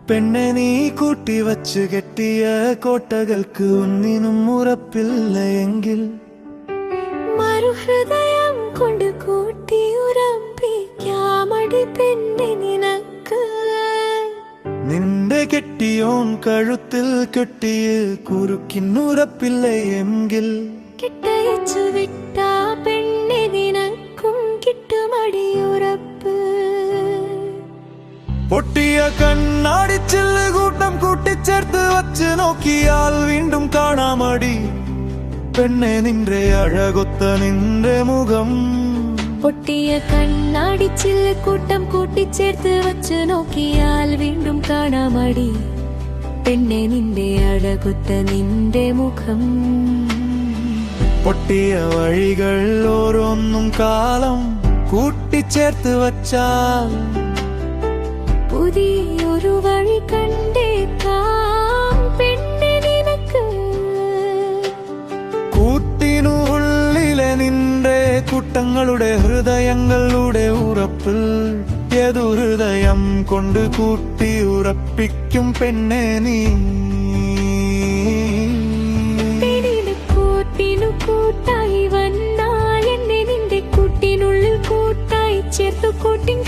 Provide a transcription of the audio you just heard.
പെണ്ണെ നീ കൂട്ടി വച്ച് കെട്ടിയ കോട്ടകൾക്ക് ഒന്നിനും ഉറപ്പില്ലയെങ്കിൽ മറുഹൃദയം കൊണ്ട് കൂട്ടി ഉറപ്പിക്കാമടി പെണ്ണെ നിനക്ക്. നിന്റെ കെട്ടിയോൻ കഴുത്തിൽ കെട്ടിയ കുറുക്കിനുറപ്പില്ലയെങ്കിൽ കെട്ടയച്ചു വിട്ട പെണ്ണെ നിനക്കും കിട്ടുമടി ഉറപ്പ്. പൊട്ടിയ കണ്ണാടിച്ചില്ല് കൂട്ടം കൂട്ടിച്ചേർത്ത് വച്ച് നോക്കിയാൽ വീണ്ടും കാണാമടി പെണ്ണെ നിന്റെ അഴകൊത്ത നിന്റെ മുഖം. പൊട്ടിയ കണ്ണാടിച്ചില്ല് കൂട്ടം കൂട്ടിച്ചേർത്ത് വച്ച് നോക്കിയാൽ വീണ്ടും കാണാമടി പെണ്ണെ നിന്റെ അഴകൊത്ത നിന്റെ മുഖം. പൊട്ടിയ വഴികൾ ഓരോന്നും കാലം കൂട്ടിച്ചേർത്ത് വച്ചാൽ പുതിയൊരു വഴി കണ്ടേക്കാം പെണ്ണെ നിനക്ക്. കൂട്ടിനുള്ളിലെ നിന്റെ കൂട്ടങ്ങളുടെ ഹൃദയങ്ങളുടെ ഉറപ്പിൽ ഏതു ഹൃദയം കൊണ്ട് കൂട്ടി ഉറപ്പിക്കും പെണ്ണെ നീ. കൂട്ടിനു കൂട്ടായി വന്നാൽ എന്നെ നിന്റെ കൂട്ടിനുള്ളിൽ കൂട്ടായി ചേർത്തു കൂട്ടിൻ